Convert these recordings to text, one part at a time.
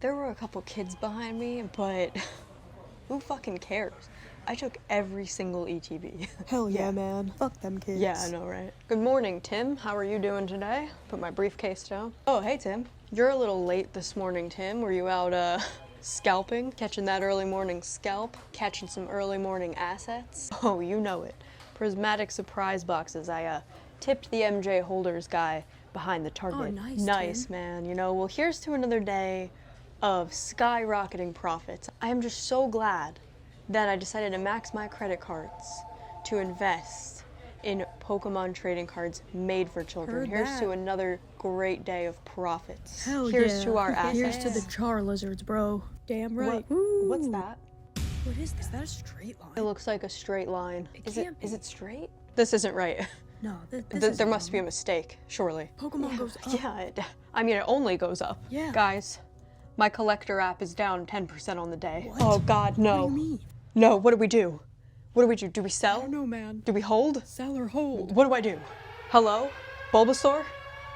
There were a couple kids behind me, but who fucking cares? I took every single ETB. Hell yeah, man. Fuck them kids. Yeah, I know, right? Good morning, Tim. How are you doing today? Put my briefcase down. Oh, hey, Tim. You're a little late this morning, Tim. Were you out, scalping? Catching that early morning scalp? Catching some early morning assets? Oh, you know it. Prismatic surprise boxes. I, tipped the MJ Holders guy behind the target. Oh, nice, Nice, Tim. man. You know, well, here's to another day of skyrocketing profits. I am just so glad that I decided to max my credit cards to invest in Pokemon trading cards made for children. Heard Here's that. to another great day of profits. Hell Here's yeah. to our assets. Here's to the Charizards, bro. Damn right. What's that? What is this? Is that a straight line? It looks like a straight line. Is it straight? This isn't right. No, this There must be a mistake, surely. Pokemon goes up. Yeah, I mean, it only goes up. Yeah. Guys, my collector app is down 10% on the day. What? Oh, God, no. What do you mean? No, what do we do? What do we do? Do we I sell? don't know, man. Do we hold? Sell or hold? What do I do? Hello? Bulbasaur?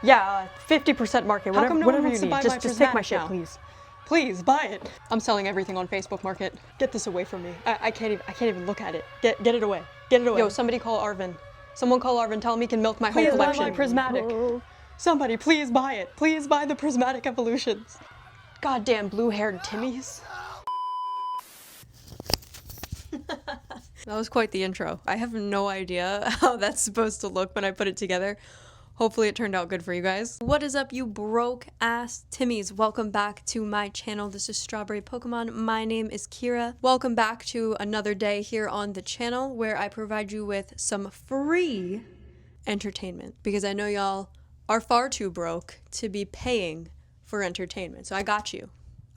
Yeah, 50% market. How come no one whatever wants you to need. buy my Just take my Prismatic shit, now? please. Please, buy it. I'm selling everything on Facebook Market. Get this away from me. I can't even look at it. Get it away. Get it away. Yo, somebody call Arvin. Someone call Arvin. Tell him he can milk my whole Please buy collection. my Prismatic. Somebody, please buy it. Please buy the Prismatic Evolutions. Goddamn blue-haired Timmies. That was quite the intro. I have no idea how that's supposed to look when I put it together. Hopefully it turned out good for you guys. What is up, you broke ass Timmies? Welcome back to my channel. This is Strawberry Pokemon. My name is Kira. Welcome back to another day here on the channel where I provide you with some free entertainment because I know y'all are far too broke to be paying for entertainment. So I got you.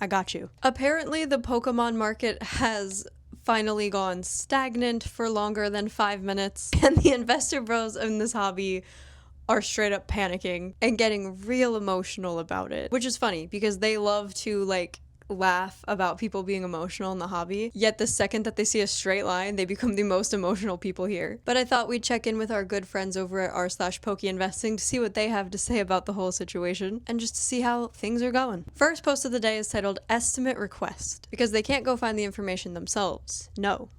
I got you. Apparently the Pokemon market has finally gone stagnant for longer than 5 minutes, and the investor bros in this hobby are straight up panicking and getting real emotional about it, which is funny because they love to like laugh about people being emotional in the hobby, yet the second that they see a straight line they become the most emotional people here. But I thought we'd check in with our good friends over at r/pokeinvesting to see what they have to say about the whole situation and just to see how things are going. First post of the day is titled Estimate Request because they can't go find the information themselves. No.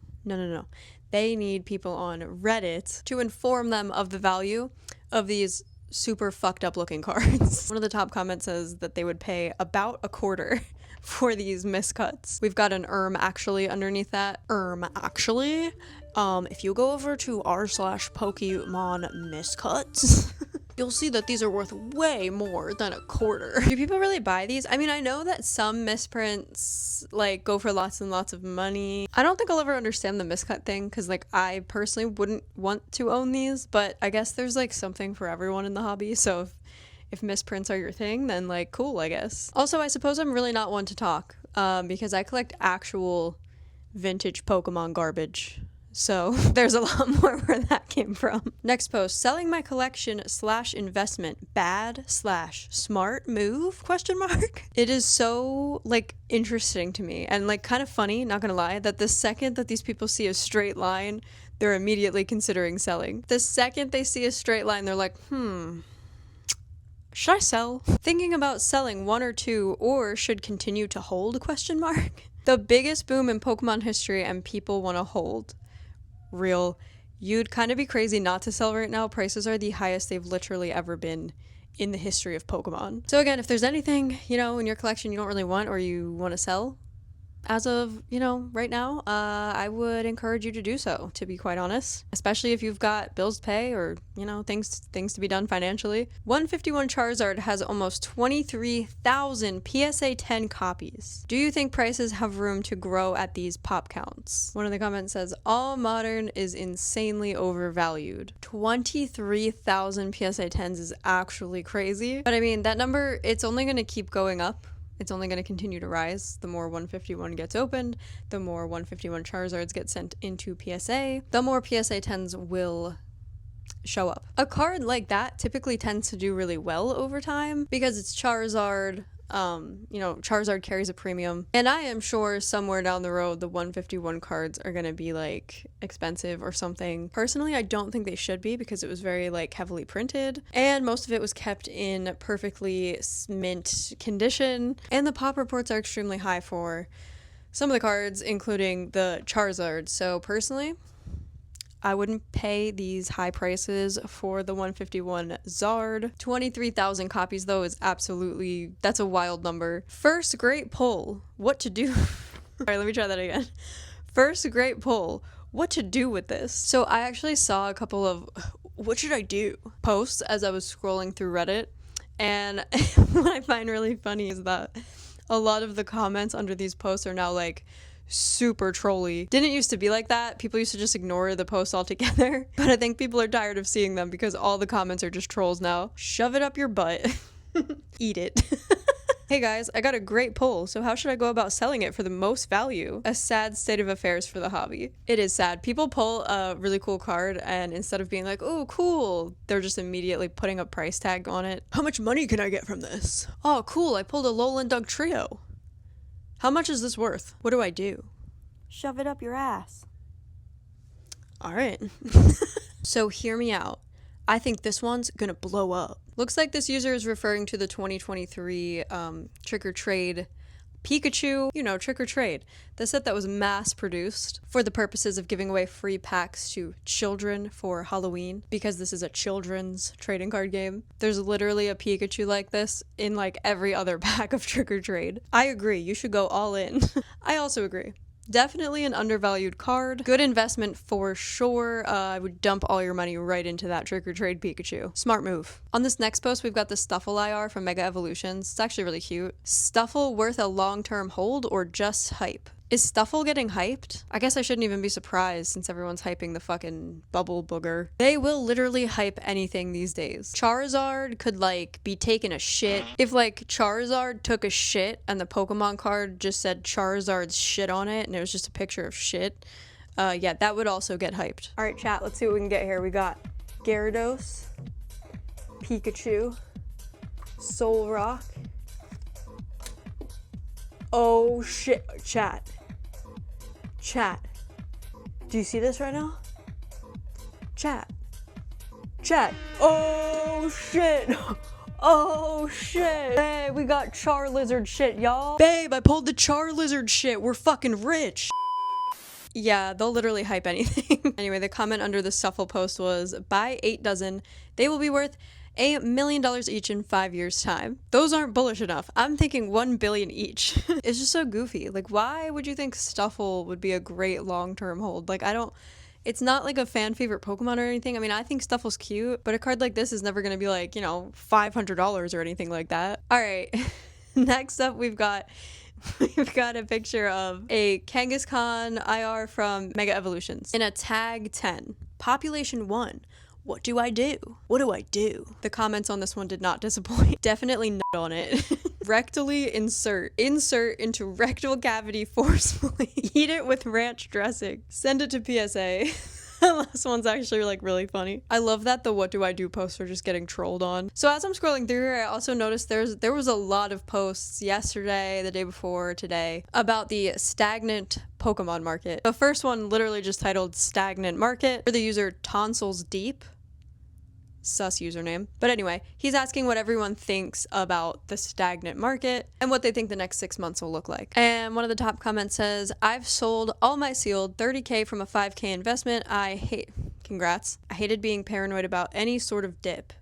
They need people on Reddit to inform them of the value of these super fucked up looking cards. One of the top comments says that they would pay about a quarter for these miscuts. We've got an actually underneath that. Actually. If you go over to r/Pokemon miscuts, you'll see that these are worth way more than a quarter. Do people really buy these? I mean, I know that some misprints like go for lots and lots of money. I don't think I'll ever understand the miscut thing because like I personally wouldn't want to own these, but I guess there's like something for everyone in the hobby. So if misprints are your thing, then like cool, I guess. Also, I suppose I'm really not one to talk because I collect actual vintage Pokemon garbage. So there's a lot more where that came from. Next post, selling my collection / investment, bad / smart move, ? It is so like interesting to me and like kind of funny, not gonna lie, that the second that these people see a straight line, they're immediately considering selling. The second they see a straight line, they're like, should I sell? Thinking about selling one or two or should continue to hold, ? The biggest boom in Pokemon history and people want to hold. Real. You'd kind of be crazy not to sell right now. Prices are the highest they've literally ever been in the history of Pokemon. So again, if there's anything, you know, in your collection you don't really want or you want to sell, as of, you know, right now, I would encourage you to do so, to be quite honest. Especially if you've got bills to pay or, you know, things to be done financially. 151 Charizard has almost 23,000 PSA 10 copies. Do you think prices have room to grow at these pop counts? One of the comments says, all modern is insanely overvalued. 23,000 PSA 10s is actually crazy. But I mean, that number, it's only going to keep going up. It's only going to continue to rise. The more 151 gets opened, the more 151 Charizards get sent into PSA, the more PSA 10s will show up. A card like that typically tends to do really well over time because it's Charizard, Charizard carries a premium. And I am sure somewhere down the road, the 151 cards are going to be like expensive or something. Personally, I don't think they should be because it was very like heavily printed and most of it was kept in perfectly mint condition. And the pop reports are extremely high for some of the cards, including the Charizard. So personally, I wouldn't pay these high prices for the 151 Zard. 23,000 copies though is absolutely, that's a wild number. First great pull, what to do? Alright, let me try that again. First great pull, what to do with this? So I actually saw a couple of what should I do posts as I was scrolling through Reddit, and what I find really funny is that a lot of the comments under these posts are now like super trolly. Didn't used to be like that. People used to just ignore the posts altogether. But I think people are tired of seeing them because all the comments are just trolls now. Shove it up your butt. Eat it. Hey guys, I got a great pull, so how should I go about selling it for the most value? A sad state of affairs for the hobby. It is sad. People pull a really cool card and instead of being like, oh cool, they're just immediately putting a price tag on it. How much money can I get from this? Oh cool, I pulled a Alolan Dug Trio. How much is this worth? What do I do? Shove it up your ass. All right. So hear me out. I think this one's gonna blow up. Looks like this user is referring to the 2023 Trick or Trade Pikachu, Trick or Trade, the set that was mass produced for the purposes of giving away free packs to children for Halloween, because this is a children's trading card game. There's literally a Pikachu like this in like every other pack of Trick or Trade. I agree, you should go all in. I also agree. Definitely an undervalued card. Good investment for sure. I would dump all your money right into that Trick or Trade Pikachu. Smart move. On this next post, we've got the Stuffle IR from Mega Evolutions. It's actually really cute. Stuffle worth a long-term hold or just hype? Is Stuffle getting hyped? I guess I shouldn't even be surprised since everyone's hyping the fucking bubble booger. They will literally hype anything these days. Charizard could like be taking a shit. If like Charizard took a shit and the Pokemon card just said Charizard's shit on it and it was just a picture of shit, yeah, that would also get hyped. All right, chat, let's see what we can get here. We got Gyarados, Pikachu, Solrock. Oh shit, chat. Do you see this right now? Chat. Oh shit. Oh shit. Hey, we got Charizard shit, y'all. Babe, I pulled the Charizard shit. We're fucking rich. Yeah, they'll literally hype anything. Anyway, the comment under the Stuffle post was, buy 8 dozen. They will be worth $1 million each in 5 years' time. Those aren't bullish enough. I'm thinking 1 billion each. It's just so goofy. Like, why would you think Stuffle would be a great long-term hold? Like, it's not like a fan favorite Pokemon or anything. I mean, I think Stuffle's cute, but a card like this is never gonna be like, $500 or anything like that. All right, next up we've got a picture of a Kangaskhan IR from Mega Evolutions in a tag 10. Population 1. What do I do? What do I do? The comments on this one did not disappoint. Definitely nut on it. Rectally insert. Insert into rectal cavity forcefully. Eat it with ranch dressing. Send it to PSA. The last one's actually like really funny. I love that the what do I do posts are just getting trolled on. So as I'm scrolling through here, I also noticed there was a lot of posts yesterday, the day before, today, about the stagnant Pokemon market. The first one literally just titled Stagnant Market for the user Tonsils Deep. Sus username. But anyway, he's asking what everyone thinks about the stagnant market and what they think the next 6 months will look like. And one of the top comments says, I've sold all my sealed 30K from a 5K investment. Congrats. I hated being paranoid about any sort of dip.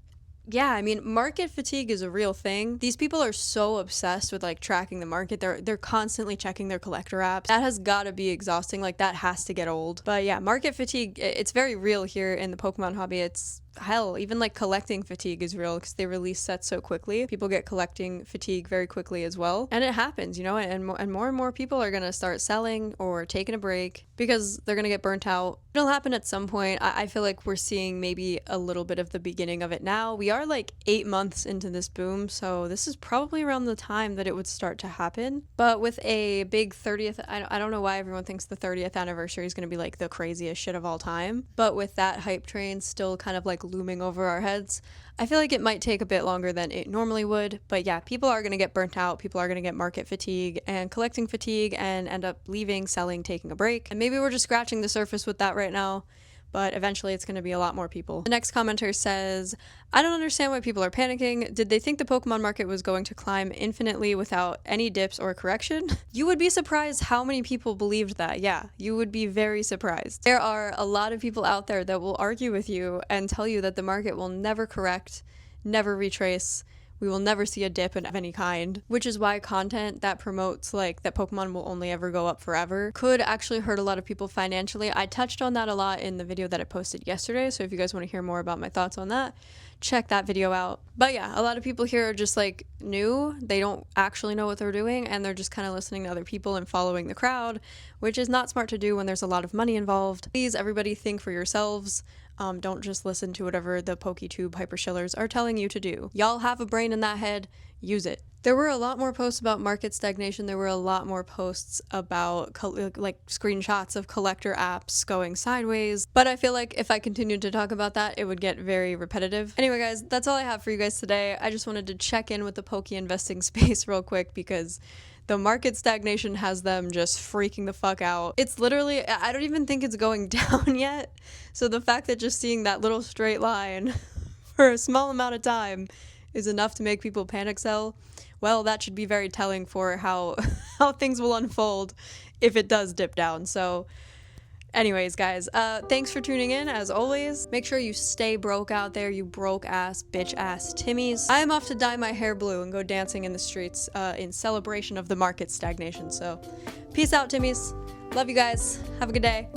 Yeah, I mean, market fatigue is a real thing. These people are so obsessed with like tracking the market. They're constantly checking their collector apps. That has got to be exhausting. Like that has to get old. But yeah, market fatigue, it's very real here in the Pokemon hobby. It's hell, even like collecting fatigue is real because they release sets so quickly. People get collecting fatigue very quickly as well. And it happens, and more people are going to start selling or taking a break because they're going to get burnt out. It'll happen at some point. I feel like we're seeing maybe a little bit of the beginning of it now. We are like 8 months into this boom, so this is probably around the time that it would start to happen. But with a big 30th, I don't know why everyone thinks the 30th anniversary is going to be like the craziest shit of all time. But with that hype train still kind of like looming over our heads. I feel like it might take a bit longer than it normally would, but yeah, people are going to get burnt out, people are going to get market fatigue and collecting fatigue and end up leaving, selling, taking a break. And maybe we're just scratching the surface with that right now, but eventually it's going to be a lot more people. The next commenter says, I don't understand why people are panicking. Did they think the Pokemon market was going to climb infinitely without any dips or correction? You would be surprised how many people believed that. Yeah, you would be very surprised. There are a lot of people out there that will argue with you and tell you that the market will never correct, never retrace. We will never see a dip of any kind, which is why content that promotes like that Pokemon will only ever go up forever could actually hurt a lot of people financially. I touched on that a lot in the video that I posted yesterday, so if you guys want to hear more about my thoughts on that, check that video out. But yeah, a lot of people here are just like new. They don't actually know what they're doing, and they're just kind of listening to other people and following the crowd, which is not smart to do when there's a lot of money involved. Please, everybody, think for yourselves. Don't just listen to whatever the PokeTube hypershillers are telling you to do. Y'all have a brain in that head, use it. There were a lot more posts about market stagnation. There were a lot more posts about like screenshots of collector apps going sideways. But I feel like if I continued to talk about that, it would get very repetitive. Anyway, guys, that's all I have for you guys today. I just wanted to check in with the Poke investing space real quick because the market stagnation has them just freaking the fuck out. It's literally, I don't even think it's going down yet. So the fact that just seeing that little straight line for a small amount of time is enough to make people panic sell, well, that should be very telling for how things will unfold if it does dip down. So anyways, guys, thanks for tuning in, as always. Make sure you stay broke out there, you broke-ass, bitch-ass Timmies. I am off to dye my hair blue and go dancing in the streets in celebration of the market stagnation. So, peace out, Timmies. Love you guys. Have a good day.